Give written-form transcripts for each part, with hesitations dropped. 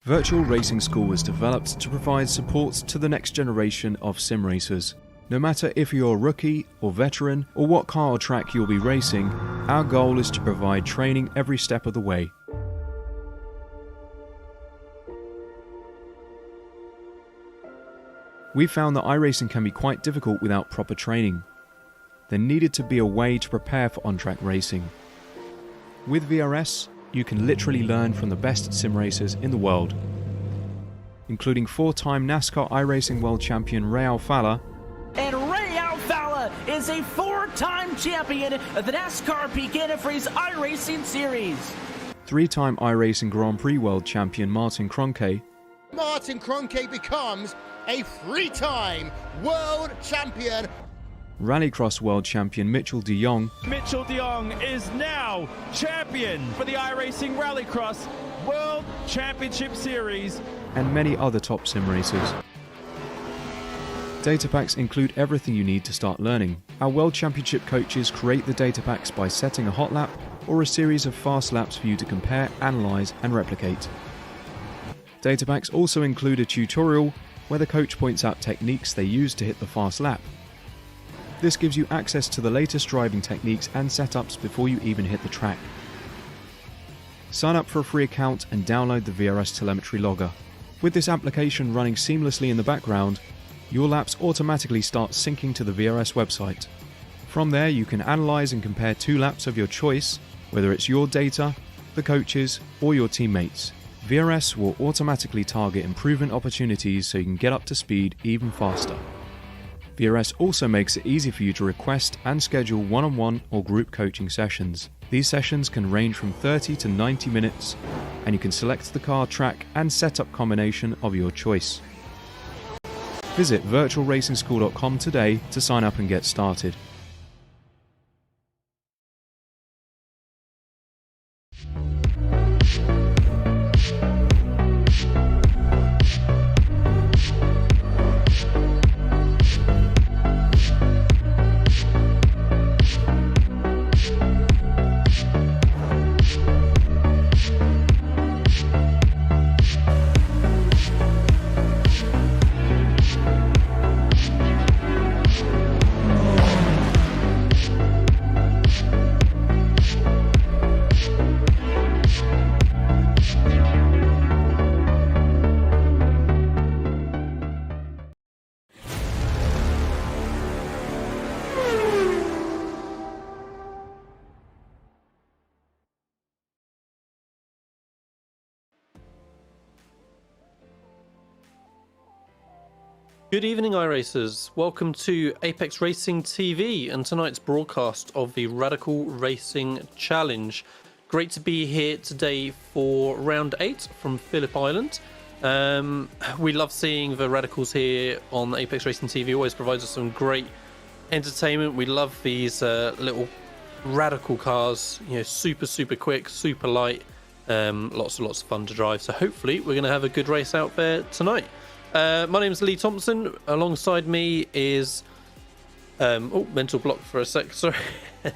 Virtual Racing School was developed to provide support to the next generation of sim racers. No matter if you're a rookie or veteran or what car or track you'll be racing, our goal is to provide training every step of the way. We found that iRacing can be quite difficult without proper training. There needed to be a way to prepare for on-track racing. With VRS, you can literally learn from the best sim racers in the world, including 4-time NASCAR iRacing World Champion Ray Alfalla. And Ray Alfalla is a 4-time champion of the NASCAR Peak Antifreeze iRacing Series. 3-time iRacing Grand Prix World Champion Martin Kroenke. Martin Kroenke becomes a 3-time world champion. Rallycross World Champion Mitchell de Jong. Mitchell de Jong is now champion for the iRacing Rallycross World Championship Series. And many other top sim racers. Data packs include everything you need to start learning. Our World Championship coaches create the data packs by setting a hot lap or a series of fast laps for you to compare, analyze, and replicate. Data packs also include a tutorial where the coach points out techniques they use to hit the fast lap. This gives you access to the latest driving techniques and setups before you even hit the track. Sign up for a free account and download the VRS telemetry logger. With this application running seamlessly in the background, your laps automatically start syncing to the VRS website. From there, you can analyze and compare 2 laps of your choice, whether it's your data, the coaches, or your teammates. VRS will automatically target improvement opportunities so you can get up to speed even faster. VRS also makes it easy for you to request and schedule one-on-one or group coaching sessions. These sessions can range from 30 to 90 minutes, and you can select the car, track, and setup combination of your choice. Visit virtualracingschool.com today to sign up and get started. Good evening, iRacers. Welcome to Apex Racing TV and tonight's broadcast of the Radical Racing Challenge. Great to be here today for round 8 from Phillip Island. We love seeing the Radicals here on Apex Racing TV. Always provides us some great entertainment. We love these little radical cars, you know, super quick, super light, lots of fun to drive. So hopefully we're going to have a good race out there tonight. My name is Lee Thompson. Alongside me is mental block for a sec. Sorry,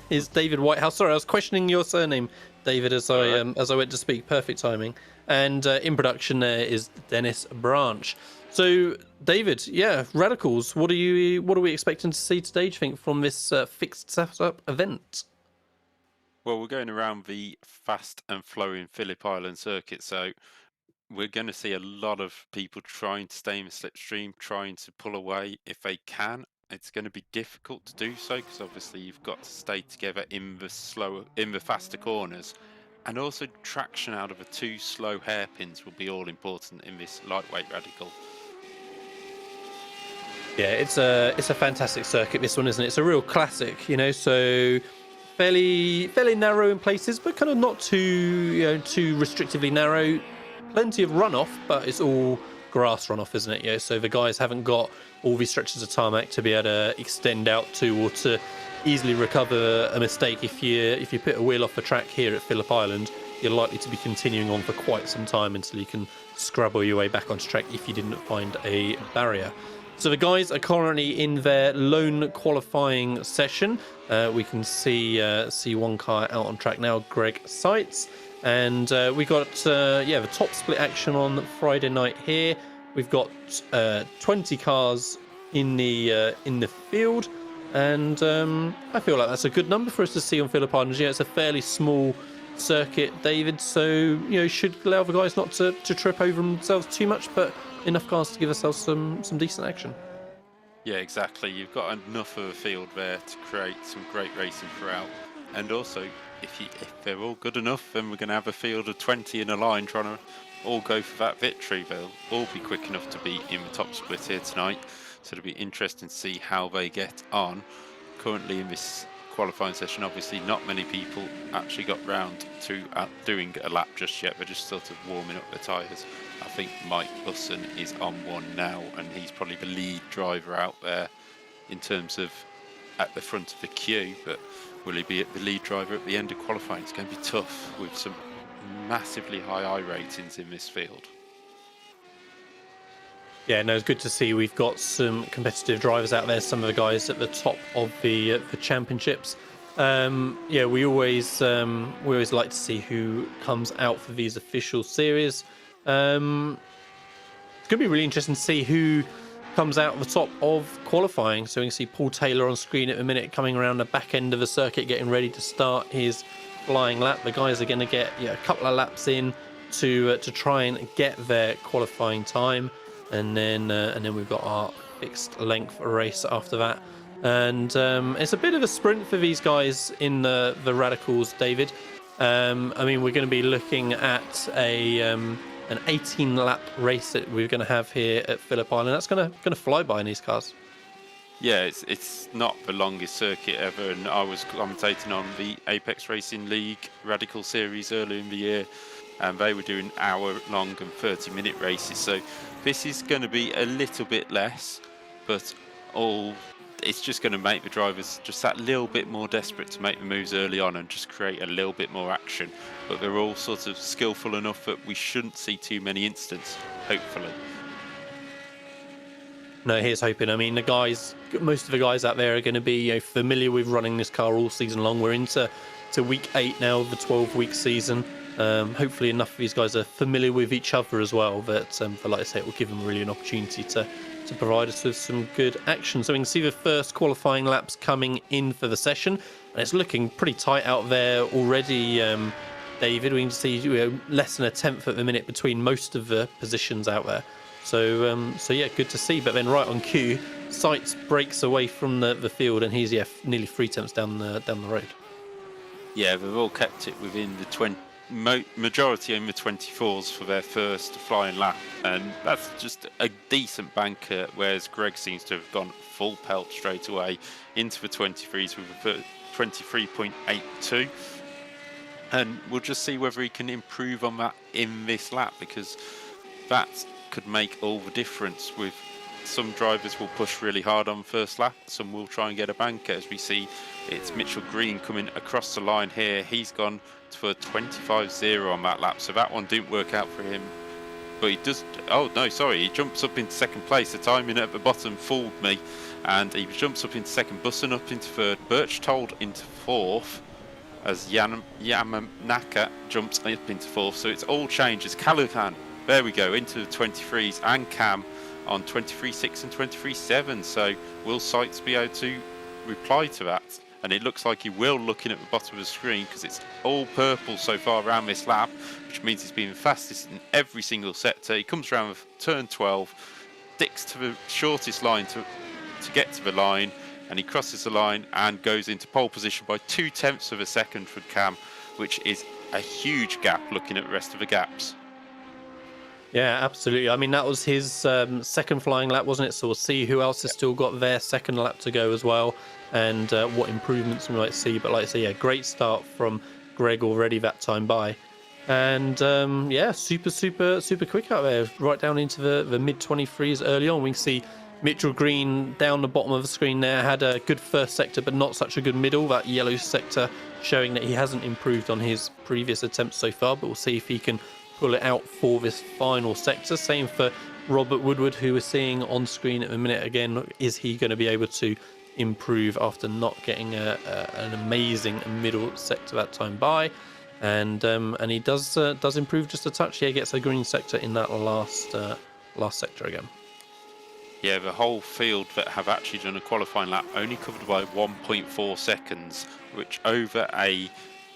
is David Whitehouse. Sorry, I was questioning your surname, David, as I went to speak. Perfect timing. And in production there is Dennis Branch. So David, yeah, Radicals. What are we expecting to see today, do you think, from this fixed setup event? Well, we're going around the fast and flowing Phillip Island circuit, so we're going to see a lot of people trying to stay in the slipstream, trying to pull away if they can. It's going to be difficult to do so because obviously you've got to stay together in the faster corners, and also traction out of the 2 slow hairpins will be all important in this lightweight radical. Yeah, it's a fantastic circuit, this one, isn't it? It's a real classic, you know. So fairly narrow in places, but kind of not too restrictively narrow. Plenty of runoff, but it's all grass runoff, isn't it? Yeah, so the guys haven't got all these stretches of tarmac to be able to extend out to, or to easily recover a mistake. If you put a wheel off the track here at Phillip Island, you're likely to be continuing on for quite some time until you can scrabble your way back onto track if you didn't find a barrier. So the guys are currently in their lone qualifying session. We can see one car out on track now, Greg Seitz. And we got the top split action on Friday night here. We've got 20 cars in the field, and I feel like that's a good number for us to see on Phillip Island. It's a fairly small circuit, David, so should allow the guys not to trip over themselves too much, but enough cars to give ourselves some decent action. Yeah, exactly. You've got enough of a field there to create some great racing throughout, and also if they're all good enough, then we're going to have a field of 20 in a line trying to all go for that victory. They'll all be quick enough to be in the top split here tonight, so it'll be interesting to see how they get on. Currently in this qualifying session, obviously not many people actually got round to doing a lap just yet. They're just sort of warming up their tyres. I think Mike Busson is on one now, and he's probably the lead driver out there in terms of at the front of the queue, but will he be the lead driver at the end of qualifying? It's going to be tough with some massively high I ratings in this field. Yeah, no, it's good to see we've got some competitive drivers out there. Some of the guys at the top of the championships. We always like to see who comes out for these official series. It's going to be really interesting to see who comes out at the top of qualifying. So we can see Paul Taylor on screen at the minute, coming around the back end of the circuit, getting ready to start his flying lap. The guys are going to get a couple of laps in to try and get their qualifying time. And then we've got our fixed length race after that, and it's a bit of a sprint for these guys in the Radicals, David. We're going to be looking at an 18-lap race that we're going to have here at Phillip Island. That's going to fly by in these cars. Yeah, it's not the longest circuit ever, and I was commentating on the Apex Racing League Radical Series earlier in the year, and they were doing hour-long and 30-minute races. So this is going to be a little bit less, but it's just going to make the drivers just that little bit more desperate to make the moves early on and just create a little bit more action. But they're all sort of skillful enough that we shouldn't see too many incidents, hopefully. No, here's hoping. Most of the guys out there are going to be familiar with running this car all season long. We're into week 8 now of the 12-week season. Hopefully enough of these guys are familiar with each other as well, but like I say, it will give them really an opportunity to provide us with some good action. So we can see the first qualifying laps coming in for the session, and it's looking pretty tight out there already, David. We can see less than a tenth at the minute between most of the positions out there. So yeah, good to see. But then right on cue, Sights breaks away from the field, and he's nearly 3 tenths down the road. Yeah, they've all kept it within the majority in the 24s for their first flying lap, and that's just a decent banker, whereas Greg seems to have gone full pelt straight away into the 23s with a 23.82, and we'll just see whether he can improve on that in this lap, because that could make all the difference. With some drivers will push really hard on first lap, some will try and get a banker. As we see, it's Mitchell Green coming across the line here. He's gone for a 25.0 on that lap, so that one didn't work out for him. But he does, he jumps up into second place. The timing at the bottom fooled me, and he jumps up into second, Busson up into third, Birch Told into fourth, as Yamanaka jumps up into fourth. So it's all changes. Callahan, there we go, into the 23s, and Cam on 23.6 and 23.7. So will Sights be able to reply to that? And it looks like he will, looking at the bottom of the screen, because it's all purple so far around this lap, which means he's been the fastest in every single sector. He comes around with turn 12, sticks to the shortest line to get to the line, and he crosses the line and goes into pole position by 2 tenths of a second for Cam, which is a huge gap looking at the rest of the gaps. Yeah, absolutely. That was his second flying lap, wasn't it? So we'll see who else has still got their second lap to go as well, and what improvements we might see. But like I say, yeah, great start from Greg already that time by. And super quick out there, right down into the mid-23s early on. We can see Mitchell Green down the bottom of the screen there, had a good first sector, but not such a good middle. That yellow sector showing that he hasn't improved on his previous attempts so far, but we'll see if he can pull it out for this final sector. Same for Robert Woodward, who we're seeing on screen at the minute. Again, is he going to be able to improve after not getting an amazing middle sector that time by? and he does improve just a touch. He gets a green sector in that last sector again. Yeah, the whole field that have actually done a qualifying lap only covered by 1.4 seconds, which over a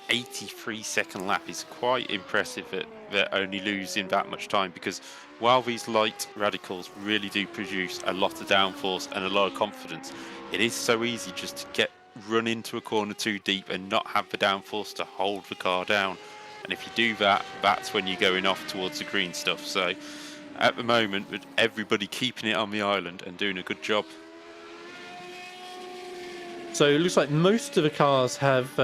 83-second lap is quite impressive that they're only losing that much time, because while these light radicals really do produce a lot of downforce and a lot of confidence, it is so easy just to run into a corner too deep and not have the downforce to hold the car down. And if you do that, that's when you're going off towards the green stuff. So at the moment, with everybody keeping it on the island and doing a good job. So it looks like most of the cars have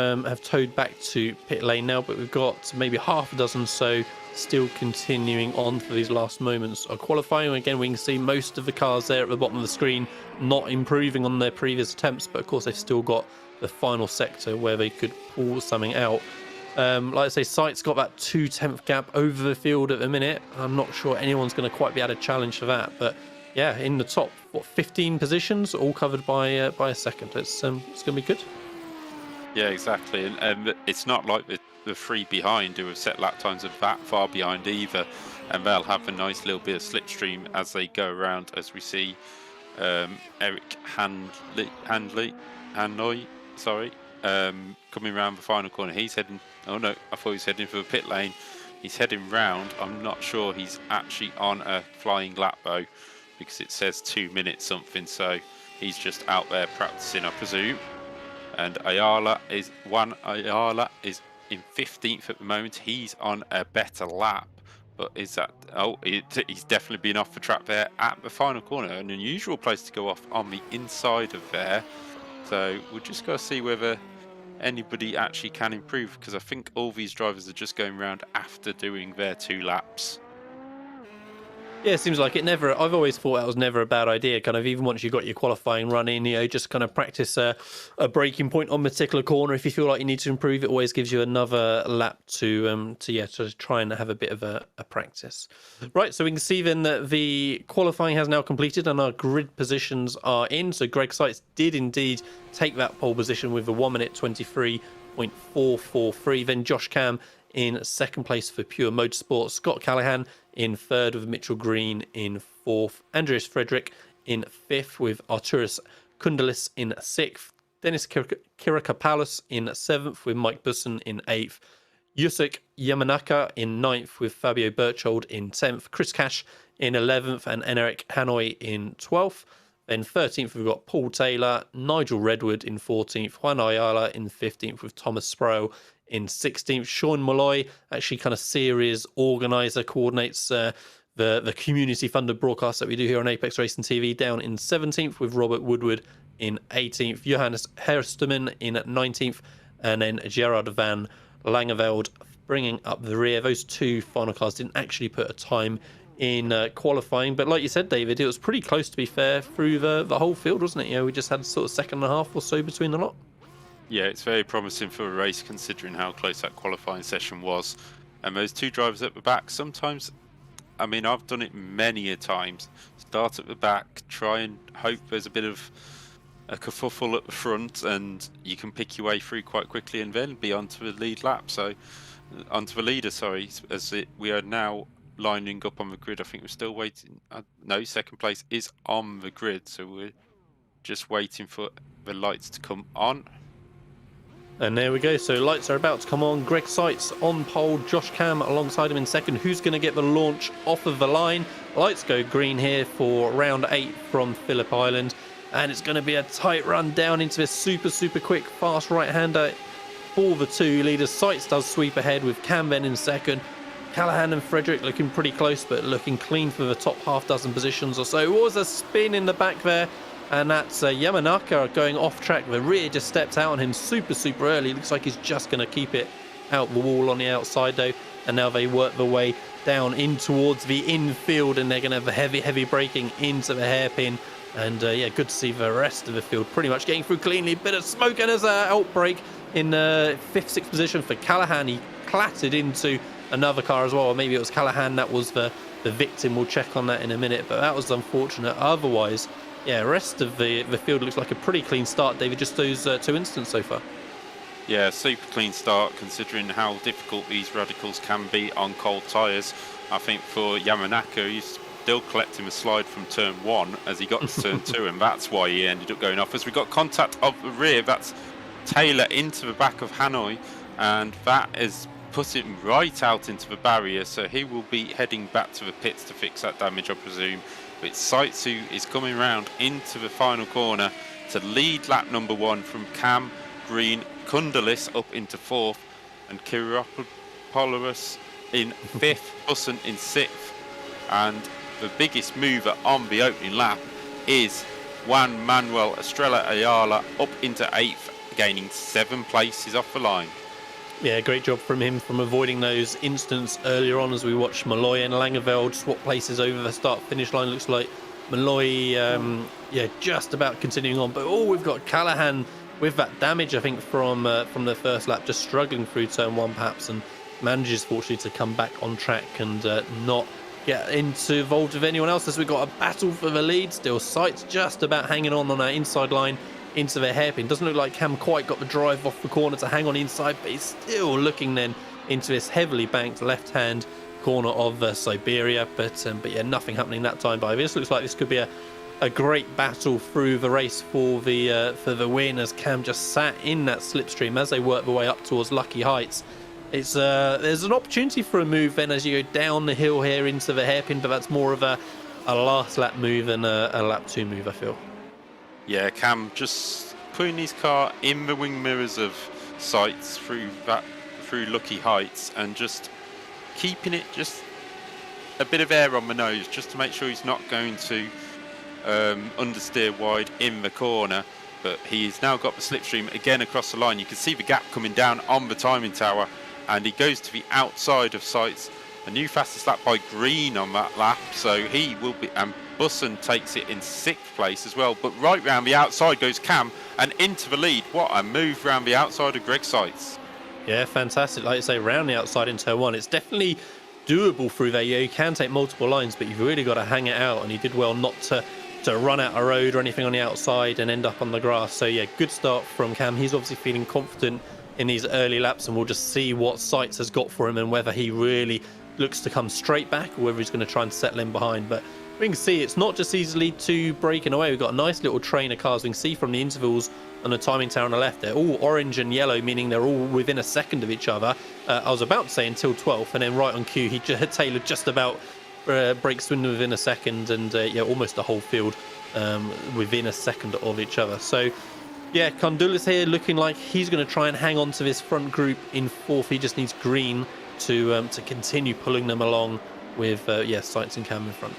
towed back to pit lane now, but we've got maybe half a dozen so still continuing on for these last moments of qualifying. Again, we can see most of the cars there at the bottom of the screen not improving on their previous attempts, but of course they've still got the final sector where they could pull something out. Like I say, Sight's got that 2/10 gap over the field at the minute. I'm not sure anyone's going to quite be able to challenge for that, but yeah, in the top 15 positions, all covered by a second. It's going to be good. Yeah, exactly, and it's not like the three behind who have set lap times are that far behind either, and they'll have a nice little bit of slipstream as they go around, as we see Eric Hanley, coming around the final corner. He's heading, oh no, I thought he was heading for the pit lane. He's heading round. I'm not sure he's actually on a flying lap though, because it says 2 minutes something, so he's just out there practicing, I presume. And Ayala is in 15th at the moment. He's on a better lap, but is that, he's definitely been off the track there at the final corner. An unusual place to go off on the inside of there, so we'll just go see whether anybody actually can improve, because I think all these drivers are just going around after doing their 2 laps. Yeah, it seems like it never. I've always thought that was never a bad idea. Kind of even once you've got your qualifying run in, just kind of practice a braking point on a particular corner. If you feel like you need to improve, it always gives you another lap to try and have a bit of a practice. Right, so we can see then that the qualifying has now completed and our grid positions are in. So Greg Seitz did indeed take that pole position with a 1 minute 23.443. Then Josh Cam in second place for Pure Motorsport. Scott Callahan in third with Mitchell Green in fourth. Andreas Frederick in fifth with Arturas Kundalis in sixth. Dennis Kirakopoulos in seventh with Mike Busson in eighth. Yusuk Yamanaka in ninth with Fabio Berchold in 10th. Chris Cash in 11th and Enric Hanoi in 12th. Then 13th, we've got Paul Taylor, Nigel Redwood in 14th, Juan Ayala in 15th with Thomas Sproul in 16th. Sean Malloy, actually kind of series organizer, coordinates the community-funded broadcast that we do here on Apex Racing TV, down in 17th with Robert Woodward in 18th. Johannes Hersteman in 19th, and then Gerard van Langeveld bringing up the rear. Those 2 final cars didn't actually put a time in qualifying, but like you said, David, it was pretty close, to be fair, through the whole field, wasn't it? We just had sort of second and a half or so between the lot. Yeah, it's very promising for a race considering how close that qualifying session was. And those 2 drivers at the back, sometimes, I mean, I've done it many a times. Start at the back, try and hope there's a bit of a kerfuffle at the front and you can pick your way through quite quickly and then be onto the lead lap. So, onto the leader, sorry, we are now lining up on the grid. I think we're still waiting. No, second place is on the grid, so we're just waiting for the lights to come on. And there we go. So lights are about to come on. Greg Seitz on pole. Josh Cam alongside him in second. Who's going to get the launch off of the line? Lights go green here for round 8 from Phillip Island. And it's going to be a tight run down into this super, super quick, fast right-hander for the 2 leaders. Seitz does sweep ahead with Cam then in second. Callahan and Frederick looking pretty close, but looking clean for the top half dozen positions or so. It was a spin in the back there, and that's Yamanaka going off track. The rear just stepped out on him super, super early. Looks like he's just going to keep it out the wall on the outside, though. And now they work their way down in towards the infield, and they're going to have a heavy, heavy braking into the hairpin. And yeah, good to see the rest of the field pretty much getting through cleanly. Bit of smoke, and there's an outbreak in 5th, 6th position for Callahan. He clattered into another car as well, or maybe it was Callahan that was the victim. We'll check on that in a minute, but that was unfortunate. Otherwise, yeah, rest of the field looks like a pretty clean start, David, just those 2 incidents so far. Yeah, super clean start considering how difficult these radicals can be on cold tyres. I think for Yamanaka, he's still collecting a slide from turn 1 as he got to turn 2, and that's why he ended up going off. As we got contact of the rear, that's Taylor into the back of Hanoi, and that is put him right out into the barrier, so he will be heading back to the pits to fix that damage, I presume. But Saitsu is coming round into the final corner to lead lap number 1 from Cam, Green, Kundalis up into 4th, and Kiropoulos in 5th, Busson in 6th. And the biggest mover on the opening lap is Juan Manuel Estrella Ayala up into 8th, gaining 7 places off the line. Yeah, great job from him from avoiding those incidents earlier on as we watched Malloy and Langeveld swap places over the start-finish line. Looks like Malloy, just about continuing on. But, we've got Callahan with that damage, I think, from the first lap, just struggling through turn 1 perhaps, and manages, fortunately, to come back on track and not get involved with anyone else as we've got a battle for the lead. Still, Sights just about hanging on our inside line into the hairpin. Doesn't look like Cam quite got the drive off the corner to hang on inside, but he's still looking then into this heavily banked left-hand corner of Siberia. But yeah, nothing happening that time by this. Looks like this could be a great battle through the race for the win, as Cam just sat in that slipstream as they work their way up towards Lucky Heights. It's there's an opportunity for a move then as you go down the hill here into the hairpin, but that's more of a last lap move than a lap 2 move, I feel. Yeah, Cam just putting his car in the wing mirrors of Sights through Lucky Heights, and just keeping it just a bit of air on the nose just to make sure he's not going to understeer wide in the corner. But he's now got the slipstream again across the line. You can see the gap coming down on the timing tower, and he goes to the outside of Sights. A new fastest lap by Green on that lap, so he will be, and Busson takes it in 6th place as well. But right round the outside goes Cam, and into the lead. What a move round the outside of Greg Sights. Yeah, fantastic. Like you say, round the outside in turn 1. It's definitely doable through there. Yeah, you can take multiple lines, but you've really got to hang it out, and he did well not to run out a road or anything on the outside and end up on the grass. So yeah, good start from Cam. He's obviously feeling confident in these early laps, and we'll just see what Sights has got for him and whether he really looks to come straight back or whether he's going to try and settle in behind. But we can see it's not just easily to breaking away. We've got a nice little train of cars. We can see from the intervals on the timing tower on the left, they're all orange and yellow, meaning they're all within a second of each other. I was about to say until 12th, and then right on cue, Taylor just about breaks within a second, and almost the whole field within a second of each other. So yeah, Kondulis here looking like he's going to try and hang on to this front group in 4th. He just needs Green to continue pulling them along with Sights and Cam in front.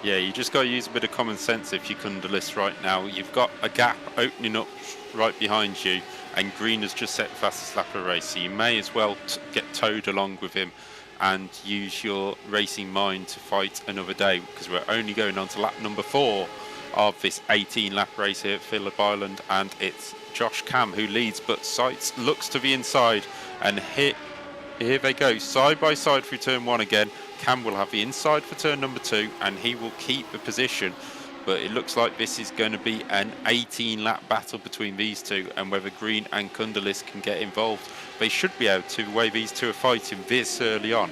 Yeah, you just got to use a bit of common sense if you Kundalis right now. You've got a gap opening up right behind you, and Green has just set the fastest lap of the race, so you may as well get towed along with him and use your racing mind to fight another day, because we're only going on to lap number 4 of this 18-lap race here at Phillip Island, and it's Josh Cam who leads, but Sights looks to the inside, and here they go, side by side through turn 1 again. Cam will have the inside for turn number 2, and he will keep the position, but it looks like this is going to be an 18-lap battle between these two, and whether Green and Kundalis can get involved. They should be able to, the way these two are fighting this early on.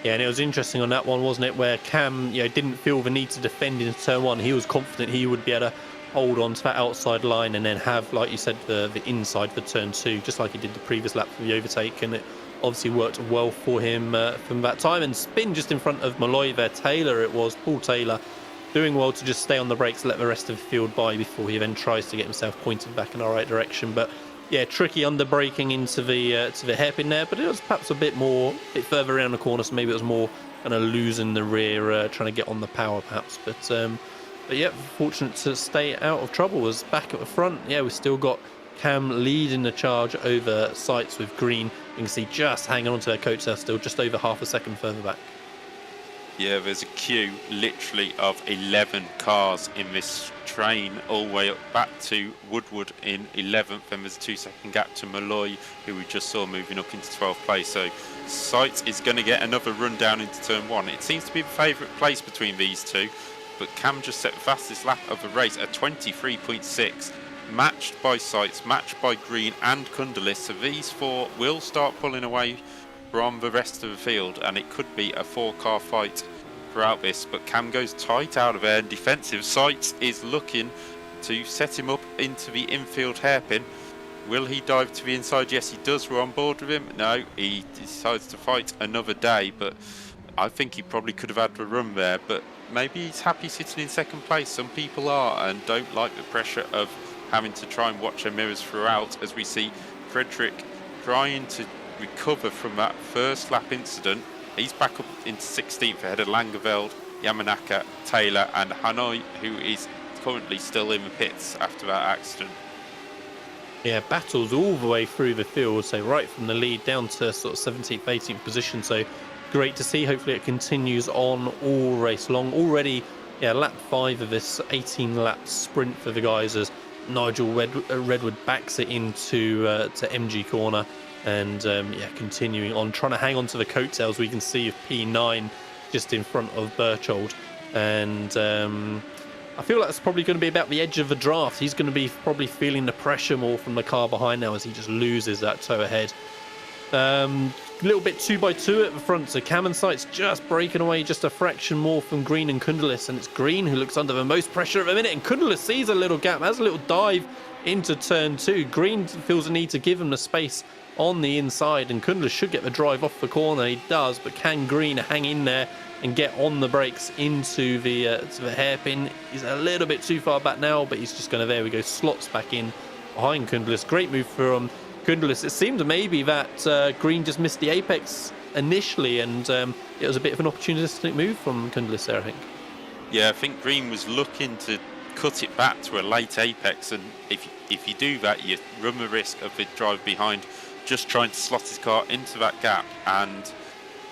Yeah, and it was interesting on that one, wasn't it, where Cam didn't feel the need to defend in turn 1. He was confident he would be able to hold on to that outside line and then have, like you said, the inside for turn 2, just like he did the previous lap for the overtake, and it obviously worked well for him from that time. And spin just in front of Malloy there. Paul Taylor, doing well to just stay on the brakes, let the rest of the field by before he then tries to get himself pointed back in the right direction. But yeah, tricky under braking into the hairpin there, but it was perhaps a bit further around the corner, so maybe it was more kind of losing the rear, trying to get on the power perhaps. But yeah, fortunate to stay out of trouble. Was back at the front. Yeah, we've still got Cam leading the charge over Sights with Green. You can see just hanging onto their coattail still, just over half a second further back. Yeah, there's a queue literally of 11 cars in this train all the way up back to Woodward in 11th, and there's a 2-second gap to Malloy, who we just saw moving up into 12th place. So Sights is going to get another run down into turn 1. It seems to be the favourite place between these two, but Cam just set the fastest lap of the race at 23.6. matched by Sights, matched by Green and Kundalis. So these four will start pulling away from the rest of the field, and it could be a 4-car fight throughout this. But Cam goes tight out of air and defensive. Sights is looking to set him up into the infield hairpin. Will he dive to the inside? Yes, he does. We're on board with him. No, he decides to fight another day, but I think he probably could have had the run there, but maybe he's happy sitting in second place. Some people are and don't like the pressure of having to try and watch their mirrors throughout, as we see Frederick trying to recover from that first lap incident. He's back up into 16th ahead of Langeveld, Yamanaka, Taylor and Hanoi, who is currently still in the pits after that accident. Yeah, battles all the way through the field, so right from the lead down to sort of 17th, 18th position. So great to see. Hopefully it continues on all race long. Already, yeah, lap 5 of this 18-lap sprint for the guys as Nigel Redwood backs it into to MG corner, and yeah, continuing on, trying to hang on to the coattails. We can see of P9 just in front of Berchold, and I feel like it's probably going to be about the edge of the draft. He's going to be probably feeling the pressure more from the car behind now as he just loses that toe ahead. A little bit 2x2 at the front, so Cam and Sights just breaking away just a fraction more from Green and Kundalis, and it's Green who looks under the most pressure at the minute, and Kundalis sees a little gap, has a little dive into turn 2. Green feels a need to give him the space on the inside, and Kundalis should get the drive off the corner. He does, but can Green hang in there and get on the brakes into the hairpin? He's a little bit too far back now, but he's just going to, there we go, slots back in behind Kundalis. Great move from Kundalis. It seemed maybe that Green just missed the apex initially, and it was a bit of an opportunistic move from Kundalis there, I think. Yeah, I think Green was looking to cut it back to a late apex, and if you do that, you run the risk of the drive behind just trying to slot his car into that gap and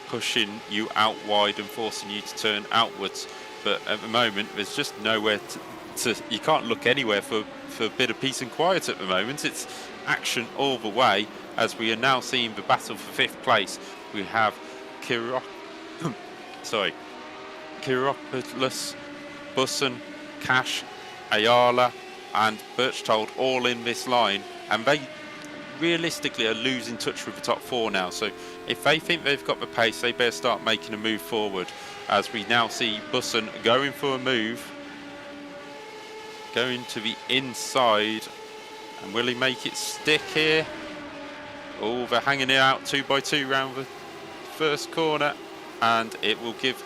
pushing you out wide and forcing you to turn outwards. But at the moment, there's just nowhere to you can't look anywhere for a bit of peace and quiet at the moment. It's action all the way, as we are now seeing the battle for 5th place. We have Kiropoulos, Busson, Cash, Ayala and Berchtold all in this line, and they realistically are losing touch with the top 4 now. So if they think they've got the pace, they better start making a move forward, as we now see Busson going for a move, going to the inside, and will he make it stick here? Oh, they're hanging it out 2x2 round the first corner, and it will give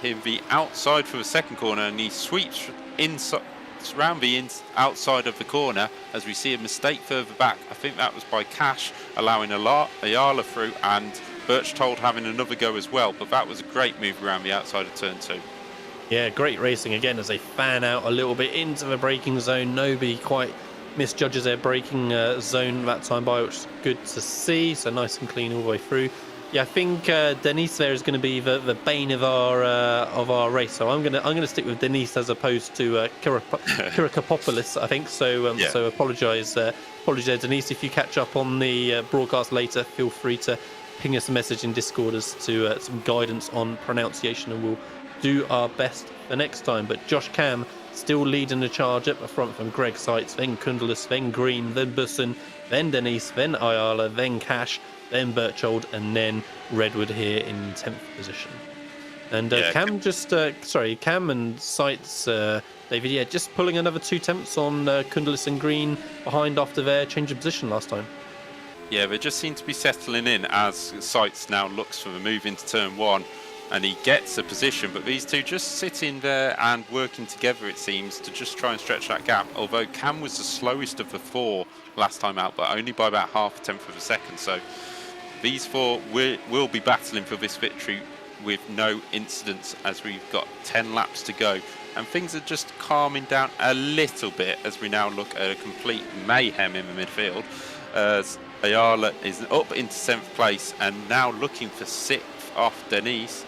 him the outside for the second corner, and he sweeps inside round the outside of the corner, as we see a mistake further back. I think that was by Cash, allowing Ayala through, and Berchtold having another go as well, but that was a great move around the outside of turn 2. Yeah, great racing again as they fan out a little bit into the braking zone. Nobody quite misjudges their braking zone that time by, which is good to see. So nice and clean all the way through. Yeah, I think Denise there is going to be the bane of our race. So I'm gonna stick with Denise as opposed to Kirakopoulos, I think. So yeah. So apologise there, Denise. If you catch up on the broadcast later, feel free to ping us a message in Discord as to some guidance on pronunciation, and we'll do our best for next time. But Josh Cam still leading the charge up the front from Greg Sights, then Kundalis, then Green, then Busson, then Denise, then Ayala, then Cash, then Berchtold, and then Redwood here in 10th position. And Cam just Cam and Sights, David, yeah, just pulling another 2 tenths on Kundalis and Green behind after their change of position last time. Yeah, they just seem to be settling in as Sights now looks for the move into turn 1, and he gets a position, but these two just sitting there and working together, it seems, to just try and stretch that gap, although Cam was the slowest of the 4 last time out, but only by about half a tenth of a second. So these 4 will be battling for this victory with no incidents, as we've got 10 laps to go, and things are just calming down a little bit as we now look at a complete mayhem in the midfield, as Ayala is up into 7th place and now looking for 6th off Denise.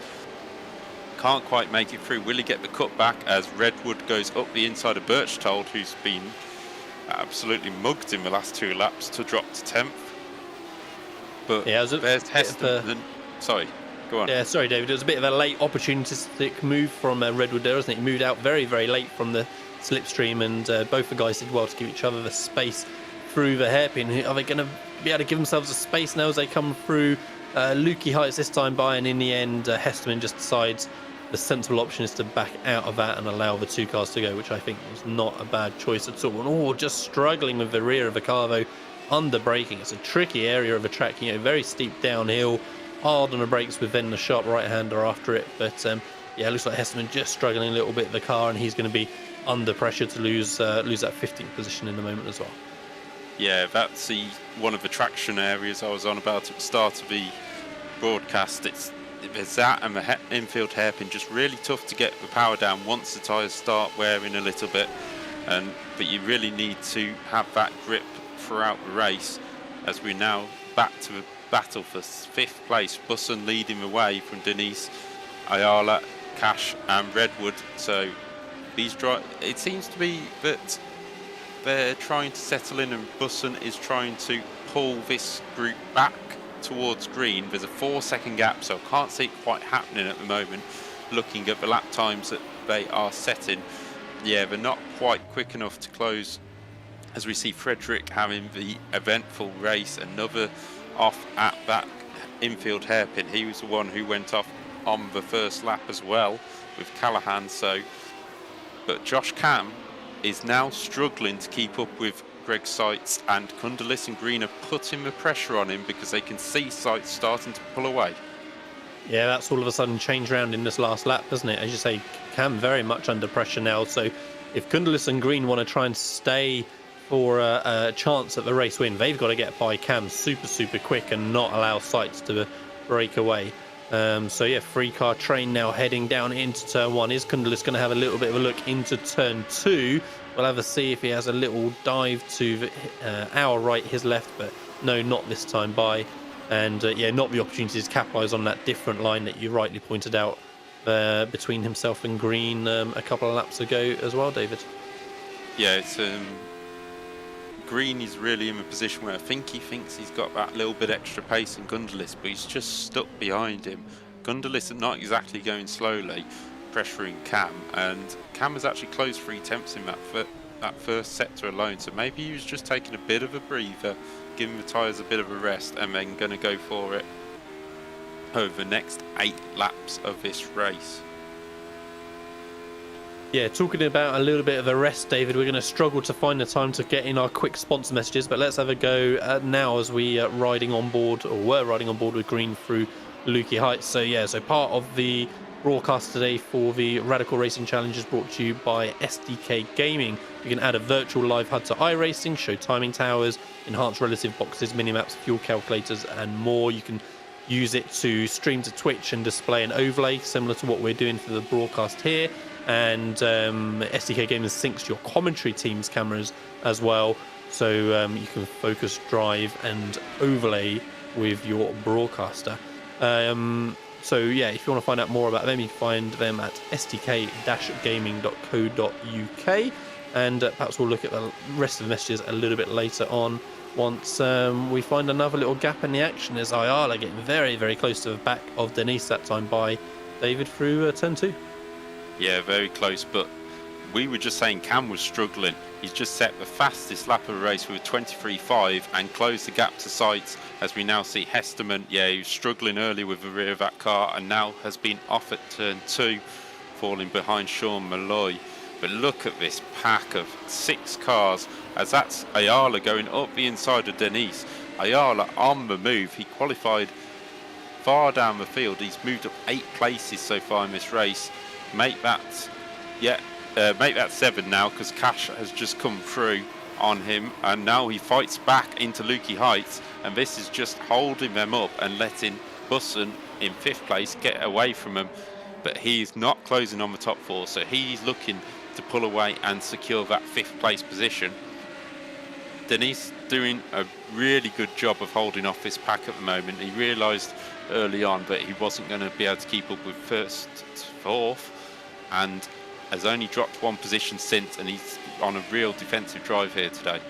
Can't quite make it through. Will he get the cut back as Redwood goes up the inside of Berchtold, who's been absolutely mugged in the last 2 laps, to drop to 10th. But yeah, there's Heston. Sorry, go on. Yeah, sorry, David. It was a bit of a late opportunistic move from Redwood there, wasn't it? He moved out very, very late from the slipstream, and both the guys did well to give each other the space through the hairpin. Are they going to be able to give themselves a space now as they come through Lukey Heights this time by? And in the end, Hesterman just decides the sensible option is to back out of that and allow the 2 cars to go, which I think was not a bad choice at all. And just struggling with the rear of the car though, under braking. It's a tricky area of the track, very steep downhill, hard on the brakes with then the sharp right-hander after it. But yeah, it looks like Hesterman just struggling a little bit with the car, and he's going to be under pressure to lose that 15th position in the moment as well. Yeah, that's one of the traction areas I was on about at the start of the broadcast. There's that and the infield hairpin, just really tough to get the power down once the tyres start wearing a little bit. But you really need to have that grip throughout the race, as we're now back to the battle for 5th place. Busson leading the way from Denise, Ayala, Cash and Redwood. So it seems to be that they're trying to settle in, and Busson is trying to pull this group back towards green. There's a 4-second gap, so I can't see it quite happening at the moment. Looking at the lap times that they are setting, yeah, they're not quite quick enough to close, as we see Frederick having the eventful race, another off at that infield hairpin. He was the one who went off on the first lap as well with Callahan. But Josh Cam is now struggling to keep up with Greg Seitz, and Kundalis and Green are putting the pressure on him because they can see Seitz starting to pull away. Yeah, that's all of a sudden changed around in this last lap, doesn't it? As you say, Cam very much under pressure now. So if Kundalis and Green want to try and stay for a chance at the race win, they've got to get by Cam super quick and not allow Seitz to break away. So yeah, 3-car train now heading down into turn 1. Is Kundalis going to have a little bit of a look into turn 2? We'll have a see if he has a little dive to our right, his left, but no, not this time by. And yeah, not the opportunity to capitalise on that different line that you rightly pointed out between himself and Green a couple of laps ago as well, David. Yeah, it's Green is really in a position where I think he thinks he's got that little bit extra pace in Gundalis, but he's just stuck behind him. Gundalis are not exactly going slowly, pressuring Cam, and Cam has actually closed 3/10 in that first sector alone, so maybe he was just taking a bit of a breather, giving the tyres a bit of a rest, and then going to go for it over the next 8 laps of this race. Yeah, talking about a little bit of a rest, David, we're going to struggle to find the time to get in our quick sponsor messages, but let's have a go now as we were riding on board with Green through Lukey Heights. So yeah, so part of the broadcast today for the Radical Racing Challenge is brought to you by SDK Gaming. You can add a virtual live HUD to iRacing, show timing towers, enhance relative boxes, minimaps, fuel calculators and more. You can use it to stream to Twitch and display an overlay similar to what we're doing for the broadcast here. And SDK Gaming syncs your commentary team's cameras as well, so you can focus, drive and overlay with your broadcaster. So yeah, if you want to find out more about them, you can find them at sdk-gaming.co.uk, and perhaps we'll look at the rest of the messages a little bit later on once we find another little gap in the action, as Ayala getting very close to the back of Denise that time by David through turn 2. Yeah, very close, but we were just saying Cam was struggling. He's just set the fastest lap of the race with 23.5 and closed the gap to Seitz, as we now see Hesterman. Yeah, he was struggling early with the rear of that car and now has been off at turn 2, falling behind Sean Malloy. But look at this pack of 6 cars, as that's Ayala going up the inside of Denise. Ayala on the move. He qualified far down the field. He's moved up 8 places so far in this race. Make that 7 now, because Cash has just come through on him, and now he fights back into Lukey Heights, and this is just holding them up and letting Busson in 5th place get away from him. But he's not closing on the top 4, so he's looking to pull away and secure that 5th place position. Denise doing a really good job of holding off this pack at the moment. He realised early on that he wasn't going to be able to keep up with 1st to 4th, and has only dropped 1 position since, and he's on a real defensive drive here today.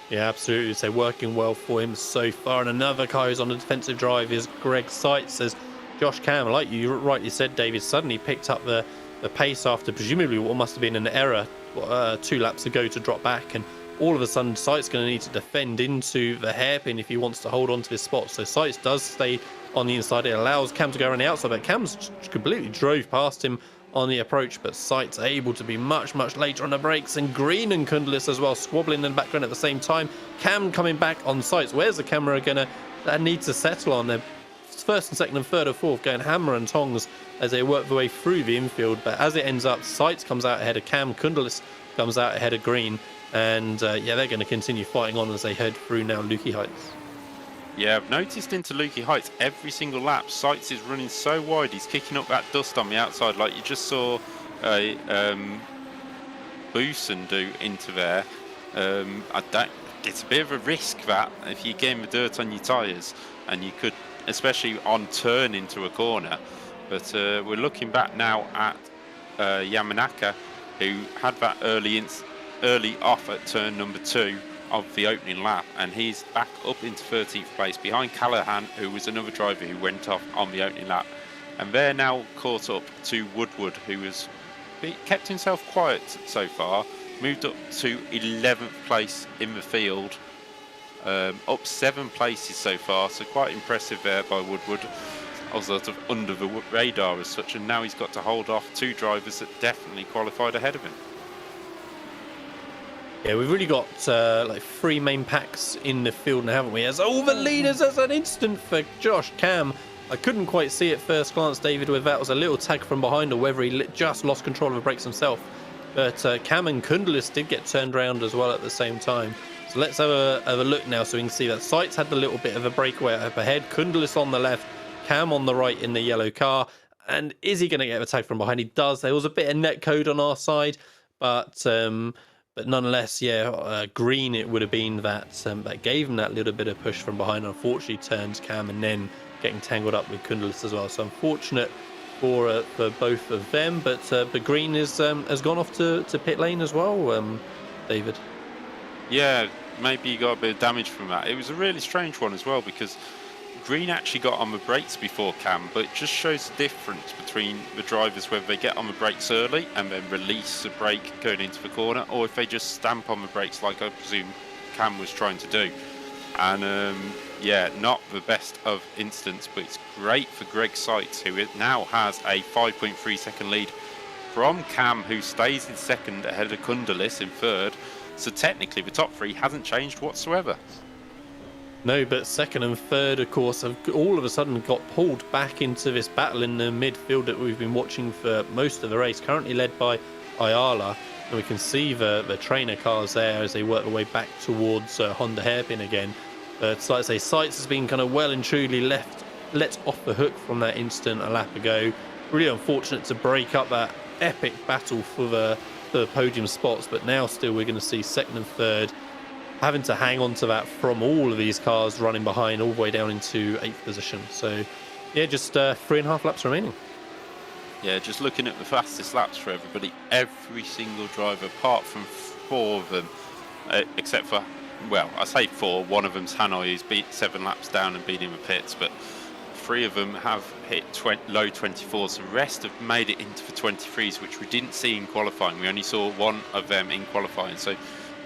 Yeah, absolutely. So working well for him so far. And another car who's on a defensive drive is Greg Seitz, as Josh Cam, like you rightly said, David, suddenly picked up the the pace after presumably what must have been an error 2 laps ago to drop back, and all of a sudden Sights going to need to defend into the hairpin if he wants to hold on to this spot. So Sights does stay on the inside. It allows Cam to go around the outside, but Cam's completely drove past him on the approach, but Sights able to be much later on the brakes, and Green and Kundelis as well squabbling in the background at the same time. Cam coming back on Sights. Where's the camera gonna need to settle on? They're first and second and third or fourth going hammer and tongs as they work their way through the infield, but as it ends up, Sights comes out ahead of Cam, Kundelis comes out ahead of Green, and yeah, they're going to continue fighting on as they head through now Lukey Heights. Yeah, I've noticed into Lukey Heights every single lap, Sights is running so wide, he's kicking up that dust on the outside, like you just saw Boosen do into there. It's a bit of a risk that if you gain the dirt on your tyres, and you could, especially on turn into a corner. But we're looking back now at Yamanaka, who had that early off at turn number 2 of the opening lap, and he's back up into 13th place behind Callahan, who was another driver who went off on the opening lap. And they're now caught up to Woodward, who has kept himself quiet so far, moved up to 11th place in the field, up 7 places so far, so quite impressive there by Woodward, sort of under the radar as such, and now he's got to hold off 2 drivers that definitely qualified ahead of him. Yeah, we've really got like 3 main packs in the field now, haven't we? As all the leaders, as an instant for Josh Cam. I couldn't quite see at first glance, David, whether that was a little tag from behind or whether he just lost control of the brakes himself. But Cam and Kundelis did get turned around as well at the same time. So let's have a look now so we can see that Sights had a little bit of a breakaway up ahead. Kundelis on the left, Cam on the right in the yellow car. And is he going to get a tag from behind? He does. There was a bit of net code on our side, but nonetheless, yeah, Green it would have been that gave him that little bit of push from behind. Unfortunately, turned Cam and then getting tangled up with Kundelis as well. So unfortunate for both of them, but Green has gone off to pit lane as well, David. Yeah, maybe he got a bit of damage from that. It was a really strange one as well, because Green actually got on the brakes before Cam, but it just shows the difference between the drivers, whether they get on the brakes early and then release the brake going into the corner, or if they just stamp on the brakes like I presume Cam was trying to do. And yeah, not the best of instance, but it's great for Greg Sights, who now has a 5.3 second lead from Cam, who stays in second ahead of Kundelis in third. So technically the top 3 hasn't changed whatsoever. No, but second and third, of course, have all of a sudden got pulled back into this battle in the midfield that we've been watching for most of the race, currently led by Ayala. And we can see the trainer cars there as they work their way back towards Honda Hairpin again. But like I say, Sights has been kind of well and truly let off the hook from that instant a lap ago. Really unfortunate to break up that epic battle for the podium spots, but now still we're going to see second and third having to hang on to that from all of these cars running behind all the way down into 8th position. So yeah, just 3.5 laps remaining. Yeah, just looking at the fastest laps for everybody, every single driver apart from 4 of them, except for, well, I say 4, one of them's Hanoi, who's beat 7 laps down and been in the pits, but 3 of them have hit low 24s. The rest have made it into the 23s, which we didn't see in qualifying. We only saw 1 of them in qualifying, so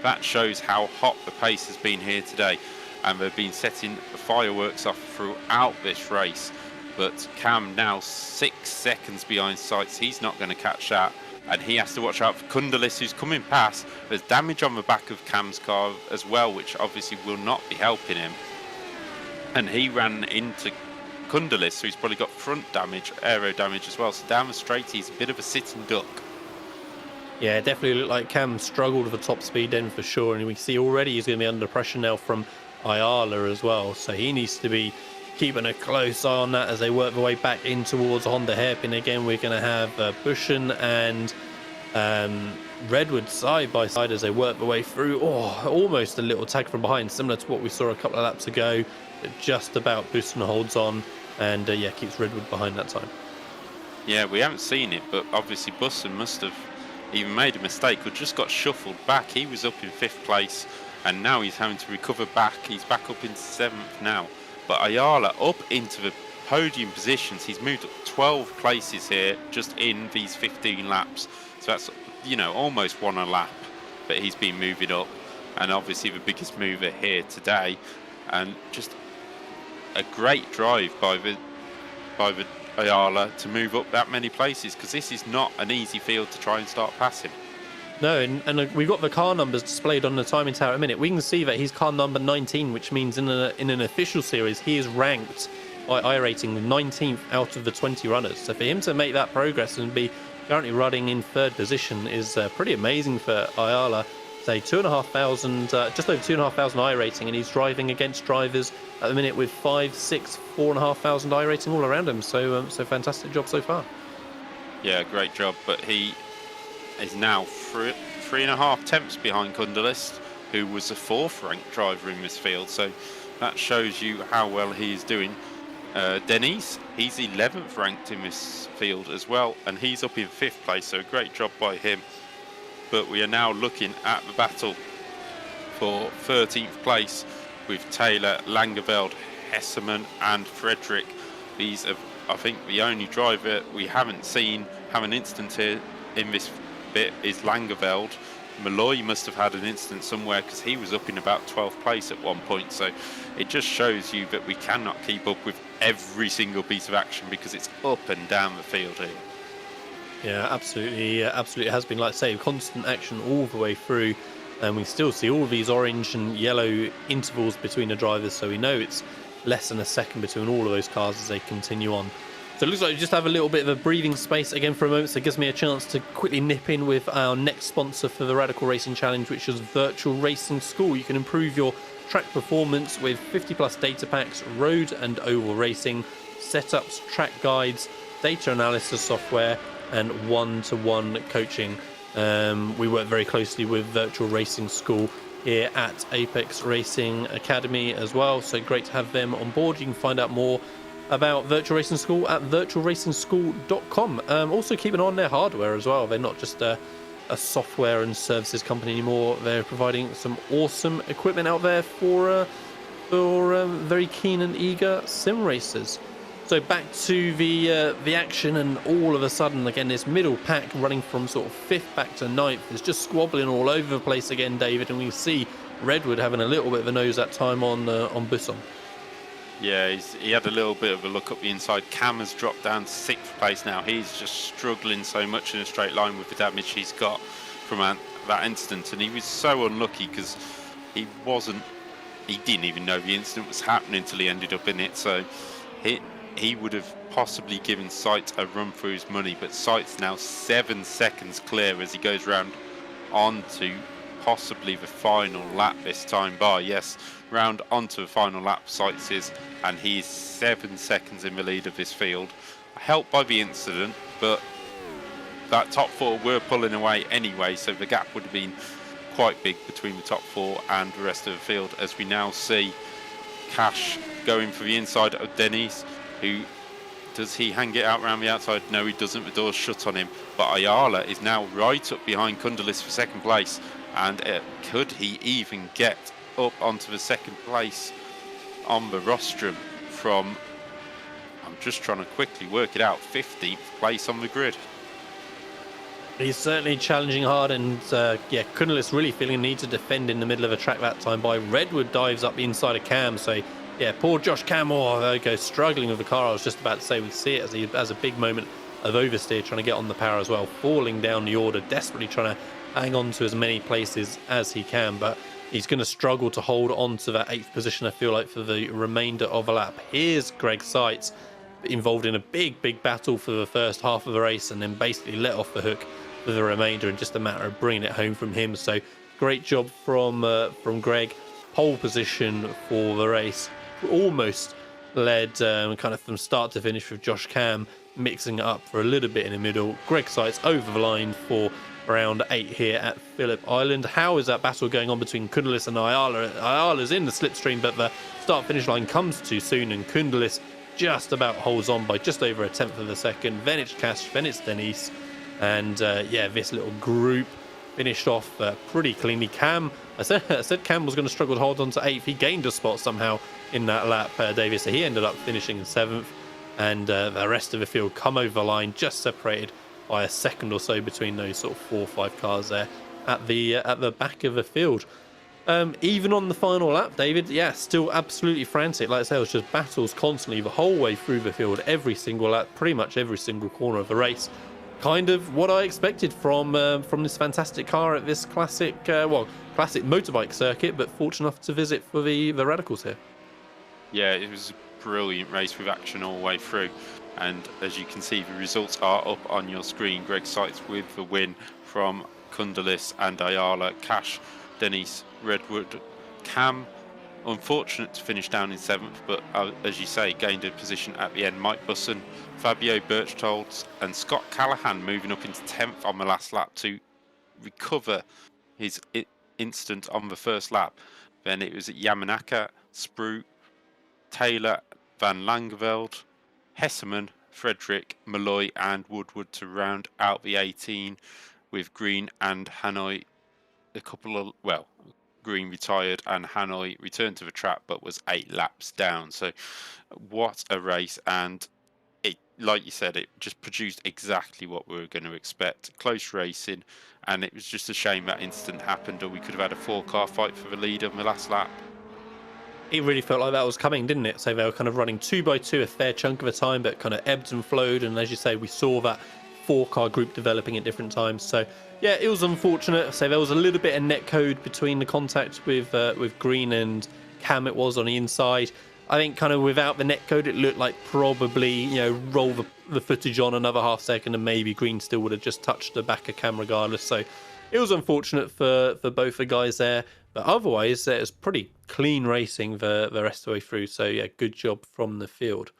that shows how hot the pace has been here today, and they've been setting the fireworks off throughout this race. But Cam now 6 seconds behind Sights. He's not going to catch that, and he has to watch out for Kundelis, who's coming past. There's damage on the back of Cam's car as well, which obviously will not be helping him, and he ran into Kundelis, who's probably got front damage, aero damage as well. So down the straight, he's a bit of a sitting duck. Yeah, definitely looked like Cam struggled with the top speed end for sure, and we see already he's going to be under pressure now from Ayala as well. So he needs to be keeping a close eye on that as they work their way back in towards Honda Hairpin again. We're going to have Bushen and Redwood side by side as they work their way through. Oh, almost a little tag from behind, similar to what we saw a couple of laps ago. But just about Bushen holds on and yeah, keeps Redwood behind that time. Yeah, we haven't seen it, but obviously Bushen must have even made a mistake or just got shuffled back. He was up in 5th place and now he's having to recover back. He's back up into 7th now. But Ayala up into the podium positions. He's moved up 12 places here just in these 15 laps. So that's, you know, almost one a lap that he's been moving up. And obviously the biggest mover here today. And just a great drive by the Ayala to move up that many places, because this is not an easy field to try and start passing. No, and we've got the car numbers displayed on the timing tower in a minute. We can see that he's car number 19, which means in an official series he is ranked by iRacing 19th out of the 20 runners. So for him to make that progress and be currently running in third position is pretty amazing for Ayala. Say 2,500, just over 2,500 iRating, and he's driving against drivers at the minute with 5, 6, 4,500 iRating all around him. So fantastic job so far. Yeah, great job. But he is now 3.5 tenths behind Kundelis, who was the 4th ranked driver in this field. So that shows you how well he is doing. Denise, he's 11th ranked in this field as well, and he's up in 5th place. So great job by him. But we are now looking at the battle for 13th place with Taylor, Langeveld, Hesseman and Frederick. These are, I think, the only driver we haven't seen have an incident here in this bit is Langeveld. Malloy must have had an incident somewhere, because he was up in about 12th place at one point. So it just shows you that we cannot keep up with every single piece of action, because it's up and down the field here. Yeah, absolutely. Absolutely has been, like I say, constant action all the way through. And we still see all these orange and yellow intervals between the drivers. So we know it's less than a second between all of those cars as they continue on. So it looks like we just have a little bit of a breathing space again for a moment. So it gives me a chance to quickly nip in with our next sponsor for the Radical Racing Challenge, which is Virtual Racing School. You can improve your track performance with 50+ data packs, road and oval racing, setups, track guides, data analysis software, and one-to-one coaching. We work very closely with Virtual Racing School here at Apex Racing Academy as well, so great to have them on board. You can find out more about Virtual Racing School at virtualracingschool.com. Also keep an eye on their hardware as well. They're not just a software and services company anymore. They're providing some awesome equipment out there for very keen and eager sim racers. So back to the action, and all of a sudden, again, this middle pack running from sort of 5th back to 9th is just squabbling all over the place again, David, and we see Redwood having a little bit of a nose that time on Busson. Yeah, he had a little bit of a look up the inside. Cam has dropped down to 6th place now. He's just struggling so much in a straight line with the damage he's got from that incident, and he was so unlucky because he didn't even know the incident was happening until he ended up in it. So he would have possibly given Sight a run for his money, but Sight's now 7 seconds clear as he goes round onto possibly the final lap this time by. Yes, round onto the final lap Sights is, and he's 7 seconds in the lead of this field. Helped by the incident, but that top 4 were pulling away anyway, so the gap would have been quite big between the top 4 and the rest of the field, as we now see Cash going for the inside of Denise. Does he hang it out around the outside? No, he doesn't. The door's shut on him. But Ayala is now right up behind Kundelis for 2nd place. And could he even get up onto the 2nd place on the rostrum from, I'm just trying to quickly work it out, 15th place on the grid? He's certainly challenging hard, and Kundelis really feeling the need to defend in the middle of a track that time by. Redwood dives up the inside of Cam, so yeah, poor Josh Cam, there goes, struggling with the car. I was just about to say, we see it as a big moment of oversteer, trying to get on the power as well, falling down the order, desperately trying to hang on to as many places as he can, but he's going to struggle to hold on to that 8th position, I feel like, for the remainder of a lap. Here's Greg Sights involved in a big battle for the first half of the race, and then basically let off the hook for the remainder, and just a matter of bringing it home from him. So great job from Greg. Pole position for the race, almost led kind of from start to finish, with Josh Cam mixing it up for a little bit in the middle. Greg Sights over the line for round 8 here at Phillip Island. How is that battle going on between Kundelis and Ayala? Ayala's in the slipstream, but the start finish line comes too soon, and Kundelis just about holds on by just over a tenth of a second. Then it's Cash, then it's Denise, and this little group finished off pretty cleanly. Cam, I said Cam was going to struggle to hold on to 8th. He gained a spot somehow in that lap, Davis, so he ended up finishing in 7th. and the rest of the field come over the line, just separated by a second or so between those sort of 4 or 5 cars there at the back of the field. Even on the final lap, David, yeah, still absolutely frantic. Like I say, it was just battles constantly the whole way through the field, every single lap, pretty much every single corner of the race. Kind of what I expected from this fantastic car at this classic motorbike circuit, but fortunate enough to visit for the Radicals here. Yeah, it was a brilliant race with action all the way through. And as you can see, the results are up on your screen. Greg Seitz with the win from Kundalis and Ayala, Cash, Denise, Redwood, Cam. Unfortunate to finish down in 7th, but as you say, gained a position at the end. Mike Busson, Fabio Birchtolds and Scott Callahan moving up into 10th on the last lap to recover his incident on the first lap. Then it was Yamanaka, Sprue, Taylor, Van Langeveld, Hesseman, Frederick, Malloy and Woodward to round out the 18, with Green and Hanoi Green retired and Hanoi returned to the track but was 8 laps down. So what a race, and it, like you said, it just produced exactly what we were going to expect. Close racing, and it was just a shame that incident happened, or we could have had a 4-car fight for the lead on the last lap. It really felt like that was coming, didn't it? So they were kind of running 2 by 2 a fair chunk of the time, but kind of ebbed and flowed. And as you say, we saw that 4-car group developing at different times. So yeah, it was unfortunate. So there was a little bit of netcode between the contact with Green and Cam. It was on the inside. I think kind of without the netcode, it looked like probably, roll the footage on another half second and maybe Green still would have just touched the back of Cam regardless. So it was unfortunate for both the guys there. But otherwise, it was pretty clean racing the rest of the way through. So yeah, good job from the field.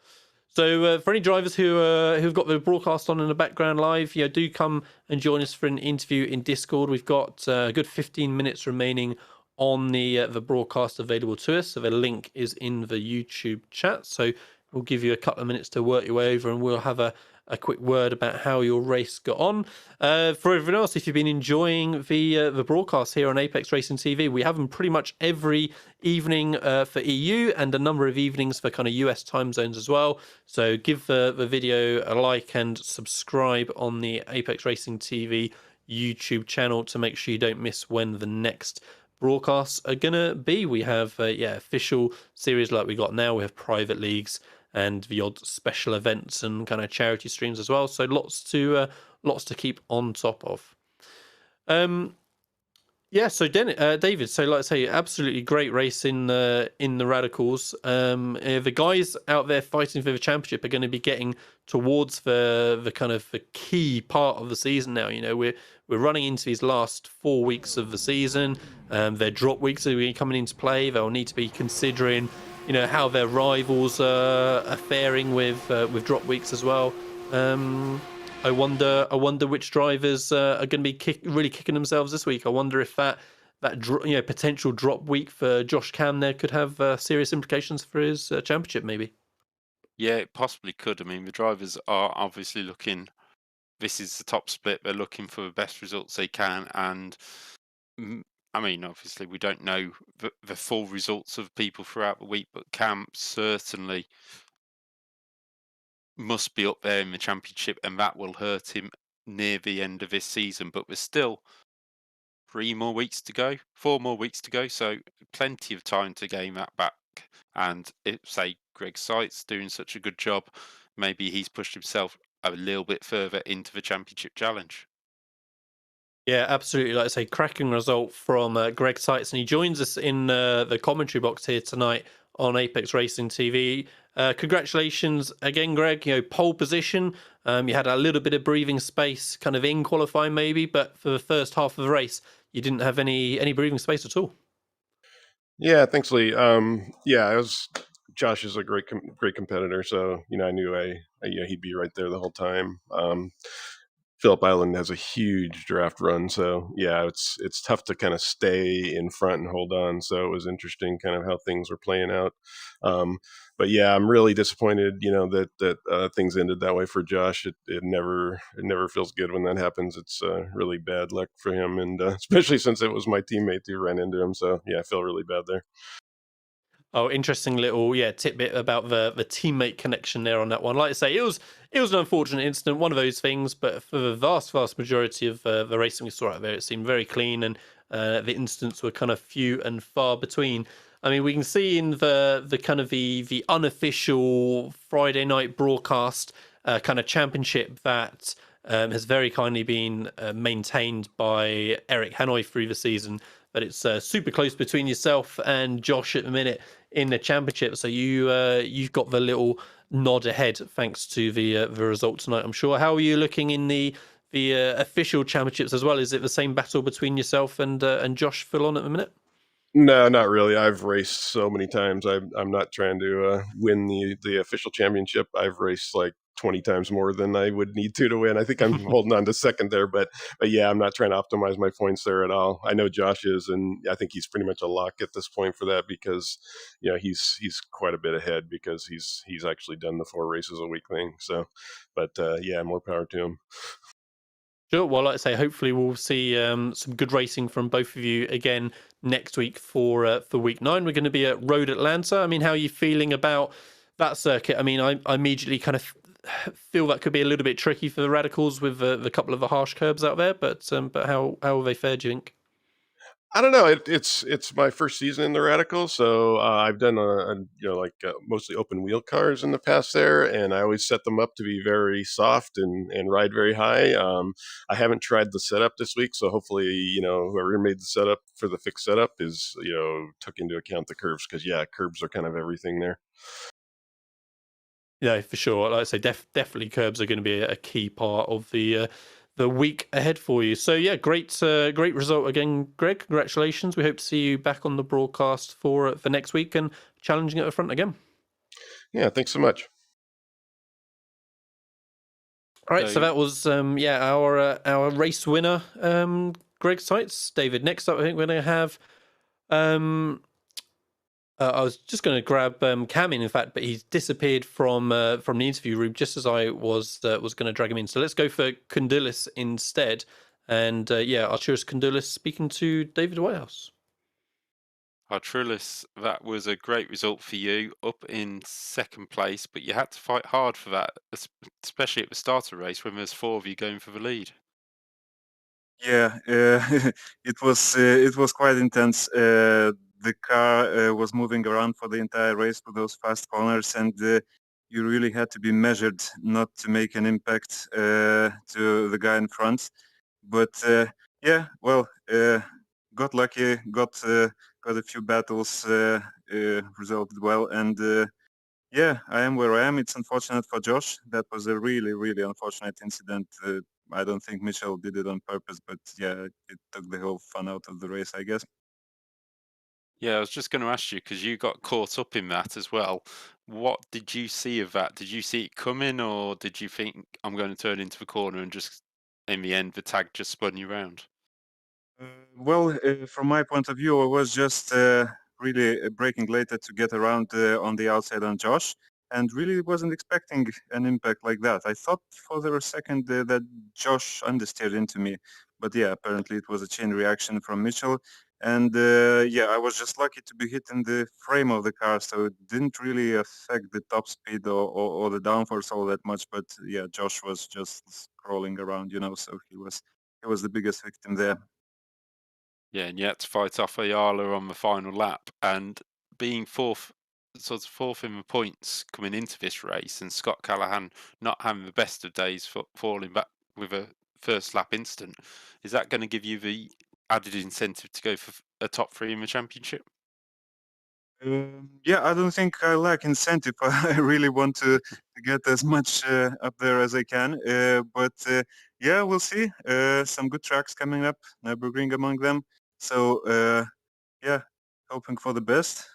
So for any drivers who've got the broadcast on in the background live, do come and join us for an interview in Discord. We've got a good 15 minutes remaining on the broadcast available to us. So the link is in the YouTube chat. So we'll give you a couple of minutes to work your way over, and we'll have a quick word about how your race got on. For everyone else, if you've been enjoying the broadcast here on Apex Racing TV, we have them pretty much every evening for EU and a number of evenings for kind of US time zones as well. So give the video a like and subscribe on the Apex Racing TV YouTube channel to make sure you don't miss when the next broadcasts are gonna be. We have official series like we got now. We have private leagues and the odd special events and kind of charity streams as well. So lots to keep on top of. So David, so like I say, absolutely great race in the Radicals. The guys out there fighting for the championship are going to be getting towards the kind of the key part of the season now. We're running into these last 4 weeks of the season. Their drop weeks are coming into play. They'll need to be considering how their rivals are faring with drop weeks as well. I wonder which drivers are going to be really kicking themselves this week. I wonder if that potential drop week for Josh Cam there could have serious implications for his championship, maybe. Yeah, it possibly could. I mean, the drivers are obviously looking. This is the top split. They're looking for the best results they can, and I mean, obviously, we don't know the full results of people throughout the week, but Cam certainly must be up there in the championship, and that will hurt him near the end of this season. But there's still 4 more weeks to go, so plenty of time to gain that back. And if, say, Greg Seitz doing such a good job, maybe he's pushed himself a little bit further into the championship challenge. Yeah, absolutely. Like I say, cracking result from Greg Seitz, and he joins us in the commentary box here tonight on Apex Racing TV. Congratulations again, Greg. Pole position. You had a little bit of breathing space, kind of in qualifying maybe, but for the first half of the race, you didn't have any breathing space at all. Yeah, thanks, Lee. Josh is a great competitor, so I knew he'd be right there the whole time. Phillip Island has a huge draft run, so yeah, it's tough to kind of stay in front and hold on. So it was interesting, kind of how things were playing out. But yeah, I'm really disappointed, that things ended that way for Josh. It never feels good when that happens. It's really bad luck for him, and especially since it was my teammate who ran into him. So yeah, I feel really bad there. Oh, interesting little tidbit about the teammate connection there on that one. Like I say, it was an unfortunate incident, one of those things, but for the vast majority of the racing we saw out there, it seemed very clean, and the incidents were kind of few and far between. I mean, we can see in the kind of the unofficial Friday night broadcast kind of championship that has very kindly been maintained by Eric Hanoi through the season. But it's super close between yourself and Josh at the minute in the championship. So you've got the little nod ahead thanks to the result tonight, I'm sure. How are you looking in the official championships as well? Is it the same battle between yourself and Josh full on at the minute? No, not really. I've raced so many times. I'm not trying to win the official championship. I've raced like 20 times more than I would need to win. I think I'm holding on to second there, but yeah, I'm not trying to optimize my points there at all. I know Josh is, and I think he's pretty much a lock at this point for that because he's quite a bit ahead because he's actually done the 4 races a week thing. So, but yeah, more power to him. Sure. Well, like I say, hopefully we'll see some good racing from both of you again next week for week 9. We're going to be at Road Atlanta. I mean, how are you feeling about that circuit? I mean, I immediately kind of feel that could be a little bit tricky for the Radicals with the couple of the harsh curbs out there. But how have they fared, do you think? I don't know. It's my first season in the Radical, so I've done mostly open wheel cars in the past there, and I always set them up to be very soft and ride very high. I haven't tried the setup this week, so hopefully whoever made the setup for the fixed setup is took into account the curves because curbs are kind of everything there. Yeah, for sure. Like I say, definitely curbs are going to be a key part of the week ahead for you. So yeah, great result again, Greg. Congratulations. We hope to see you back on the broadcast for next week and challenging at the front again. Yeah, thanks so much. All right, so that was our race winner, Greg Seitz. David, next up, I think we're going to have. I was just going to grab Cam in fact, but he's disappeared from the interview room just as I was going to drag him in. So let's go for Kundulis instead. And Arturis Kundulis speaking to David Whitehouse. Arturis, that was a great result for you, up in second place, but you had to fight hard for that, especially at the start of the race when there's 4 of you going for the lead. Yeah, it was quite intense. The car was moving around for the entire race for those fast corners, and you really had to be measured not to make an impact to the guy in front. But got lucky, got a few battles resolved well, and I am where I am. It's unfortunate for Josh. That was a really, really unfortunate incident. I don't think Mitchell did it on purpose, but yeah, it took the whole fun out of the race, I guess. Yeah, I was just going to ask you because you got caught up in that as well. What did you see of that? Did you see it coming, or did you think I'm going to turn into the corner and just, in the end, the tag just spun you around? From my point of view, I was just really braking later to get around on the outside on Josh, and really wasn't expecting an impact like that. I thought for a second that Josh understeered into me, but yeah, apparently it was a chain reaction from Mitchell. And I was just lucky to be hitting the frame of the car, so it didn't really affect the top speed or the downforce all that much. But yeah, Josh was just crawling around, so he was the biggest victim there. Yeah, and you had to fight off Ayala on the final lap, and being fourth in the points coming into this race, and Scott Callahan not having the best of days for falling back with a first lap incident. Is that going to give you the added incentive to go for a top 3 in the championship? I don't think I lack incentive. I really want to get as much up there as I can. We'll see. Some good tracks coming up, Nürburgring among them. So, hoping for the best,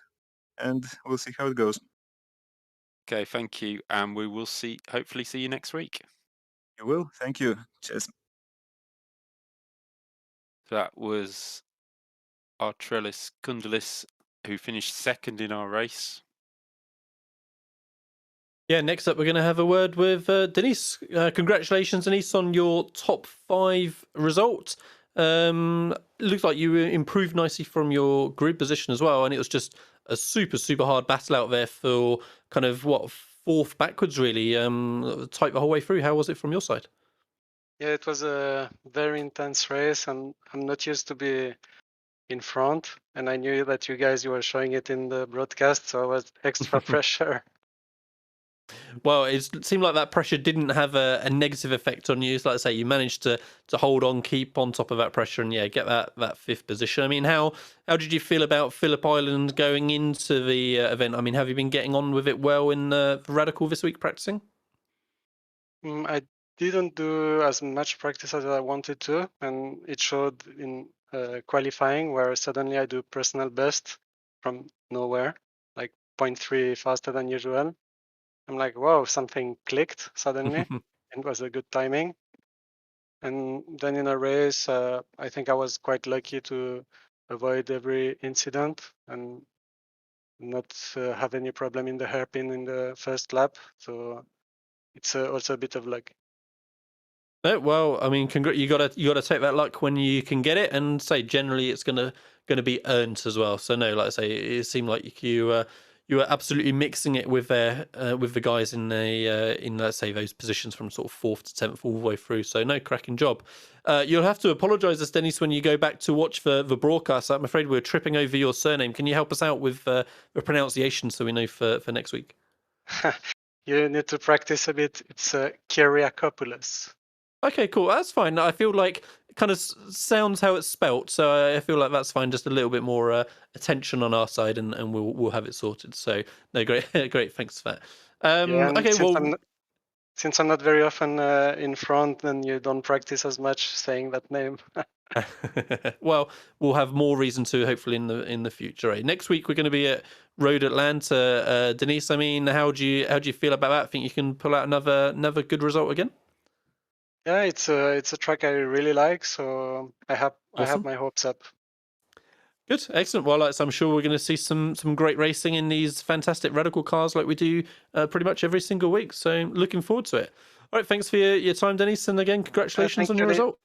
and we'll see how it goes. Okay, thank you. And we will hopefully see you next week. You will. Thank you. Cheers. That was Arturis Kundulis, who finished second in our race. Yeah, next up we're going to have a word with Denise. Congratulations, Denise, on your top 5 result. Looks like you improved nicely from your grid position as well, and it was just a super hard battle out there for kind of fourth backwards really, tight the whole way through. How was it from your side? Yeah, it was a very intense race, and I'm not used to be in front. And I knew that you were showing it in the broadcast, so I was extra pressure. Well, it seemed like that pressure didn't have a negative effect on you. So like I say, you managed to hold on, keep on top of that pressure, and get that fifth position. I mean, how did you feel about Phillip Island going into the event? I mean, have you been getting on with it well in Radical this week practicing? I didn't do as much practice as I wanted to, and it showed in qualifying, where suddenly I do personal best from nowhere, like 0.3 faster than usual. I'm like, whoa, something clicked suddenly. It was a good timing. And then in a race, I think I was quite lucky to avoid every incident and not have any problem in the hairpin in the first lap. So it's also a bit of luck. Well, I mean, you gotta take that luck when you can get it, and say generally it's gonna be earned as well. So no, like I say, it seemed like you were absolutely mixing it with the guys in let's say those positions from sort of 4th to 10th all the way through. So no, cracking job. You'll have to apologise us, Dennis, when you go back to watch the broadcast. I'm afraid we're tripping over your surname. Can you help us out with the pronunciation so we know for next week? You need to practice a bit. It's Kyriakopoulos. Okay, cool. That's fine. I feel like it kind of sounds how it's spelt, so I feel like that's fine. Just a little bit more attention on our side, and we'll have it sorted. So no, great, great. Thanks for that. Okay, since I'm not very often in front, then you don't practice as much saying that name. Well, we'll have more reason to hopefully in the future. Right? Next week we're going to be at Road Atlanta. Denise, I mean, how do you feel about that? Think you can pull out another good result again? Yeah, it's a track I really like, so I have my hopes up. Good, excellent. Well, I'm sure we're going to see some great racing in these fantastic Radical cars like we do pretty much every single week. So looking forward to it. All right, thanks for your time, Dennis, and again, congratulations on your result.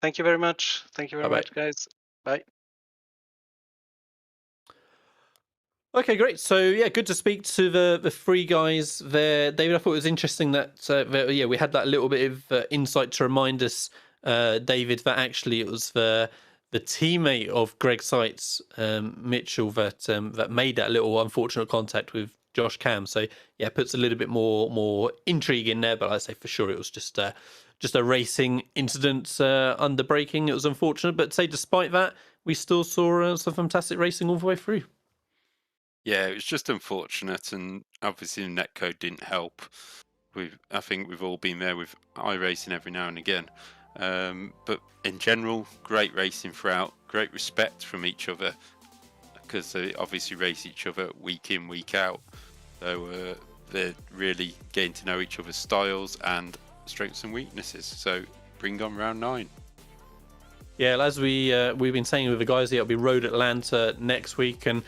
Thank you very much. Thank you very much, guys. Bye. Okay, great. So yeah, good to speak to the three guys there, David. I thought it was interesting that we had that little bit of insight to remind us, David, that actually it was the teammate of Greg Seitz, Mitchell, that made that little unfortunate contact with Josh Cam. So yeah, puts a little bit more intrigue in there. But I say for sure it was just a racing incident under braking. It was unfortunate, but say despite that, we still saw some fantastic racing all the way through. Yeah, it was just unfortunate, and obviously the netcode didn't help. I think we've all been there with iRacing every now and again. But in general, great racing throughout, great respect from each other, because they obviously race each other week in, week out. So they're really getting to know each other's styles and strengths and weaknesses. So bring on round 9. Yeah, as we've been saying with the guys here, it'll be Road Atlanta next week, and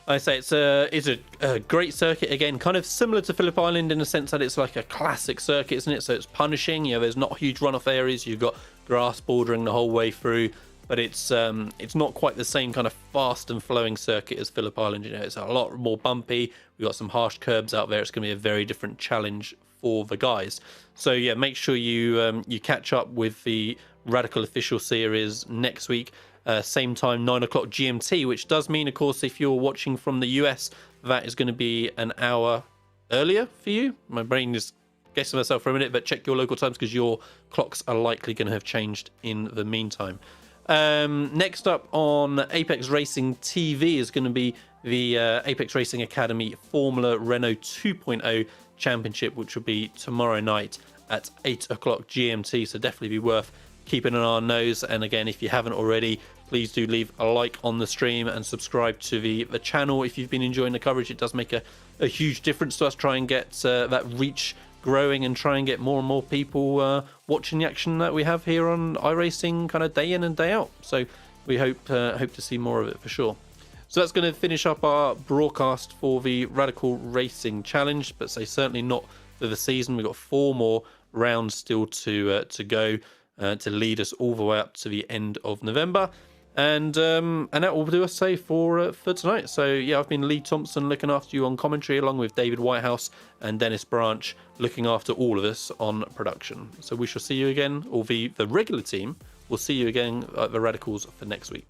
I say it's a great circuit again, kind of similar to Phillip Island in the sense that it's like a classic circuit, isn't it? So it's punishing. There's not huge runoff areas. You've got grass bordering the whole way through, but it's not quite the same kind of fast and flowing circuit as Phillip Island. It's a lot more bumpy. We've got some harsh curbs out there. It's going to be a very different challenge for the guys. So yeah, make sure you catch up with the Radical Official Series next week. Same time, 9 o'clock GMT, which does mean, of course, if you're watching from the US, that is going to be an hour earlier for you. My brain is guessing myself for a minute, but check your local times because your clocks are likely going to have changed in the meantime. Next up on Apex Racing TV is going to be the Apex Racing Academy Formula Renault 2.0 Championship, which will be tomorrow night at 8 o'clock GMT, so definitely be worth keeping an eye on those. And again, if you haven't already, please do leave a like on the stream and subscribe to the channel if you've been enjoying the coverage. It does make a huge difference to us. Try and get that reach growing and try and get more and more people watching the action that we have here on iRacing kind of day in and day out. So we hope to see more of it for sure. So that's going to finish up our broadcast for the Radical Racing Challenge, but certainly not for the season. We've got 4 more rounds still to go. To lead us all the way up to the end of November. And that will do us say for tonight. So yeah, I've been Lee Thompson looking after you on commentary, along with David Whitehouse and Dennis Branch looking after all of us on production. So we shall see you again, or the regular team will see you again at the Radicals for next week.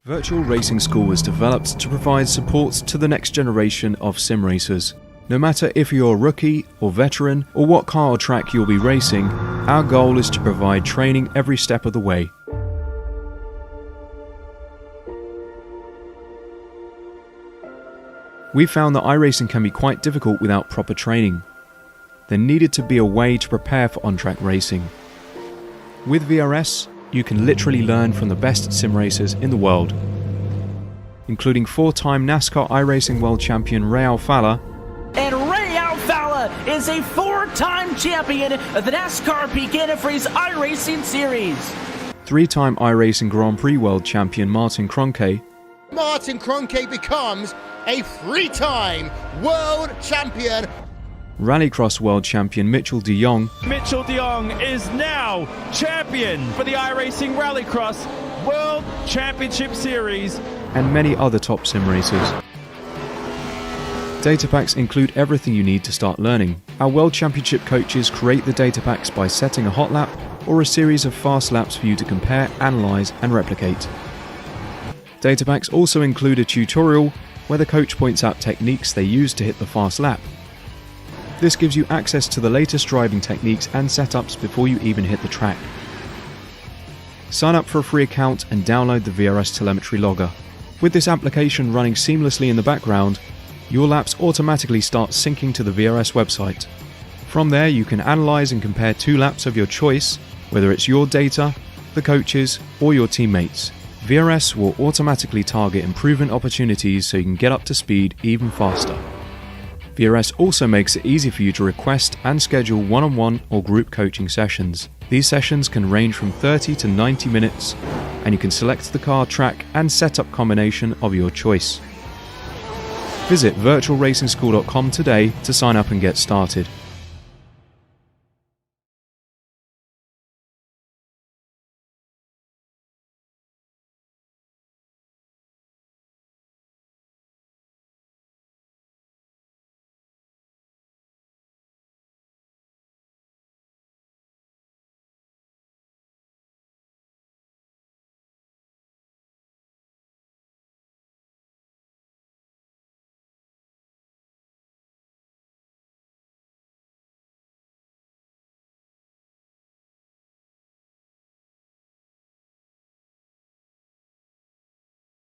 Virtual Racing School was developed to provide support to the next generation of sim racers. No matter if you're a rookie or veteran or what car or track you'll be racing, our goal is to provide training every step of the way. We found that iRacing can be quite difficult without proper training. There needed to be a way to prepare for on-track racing. With VRS, you can literally learn from the best sim racers in the world, including 4-time NASCAR iRacing World Champion Ray Alfala. And Ray Alfala is a 4-time champion of the NASCAR Peak Antifreeze iRacing Series. 3-time iRacing Grand Prix World Champion Martin Kroenke. Martin Kroenke becomes a 3-time world champion. Rallycross World Champion Mitchell de Jong. Mitchell de Jong is now champion for the iRacing Rallycross World Championship Series. And many other top sim racers. Data packs include everything you need to start learning. Our World Championship coaches create the data packs by setting a hot lap or a series of fast laps for you to compare, analyze, and replicate. Data packs also include a tutorial where the coach points out techniques they use to hit the fast lap. This gives you access to the latest driving techniques and setups before you even hit the track. Sign up for a free account and download the VRS telemetry logger. With this application running seamlessly in the background, your laps automatically start syncing to the VRS website. From there, you can analyze and compare 2 laps of your choice, whether it's your data, the coaches, or your teammates. VRS will automatically target improvement opportunities so you can get up to speed even faster. VRS also makes it easy for you to request and schedule one-on-one or group coaching sessions. These sessions can range from 30 to 90 minutes, and you can select the car, track, and setup combination of your choice. Visit virtualracingschool.com today to sign up and get started.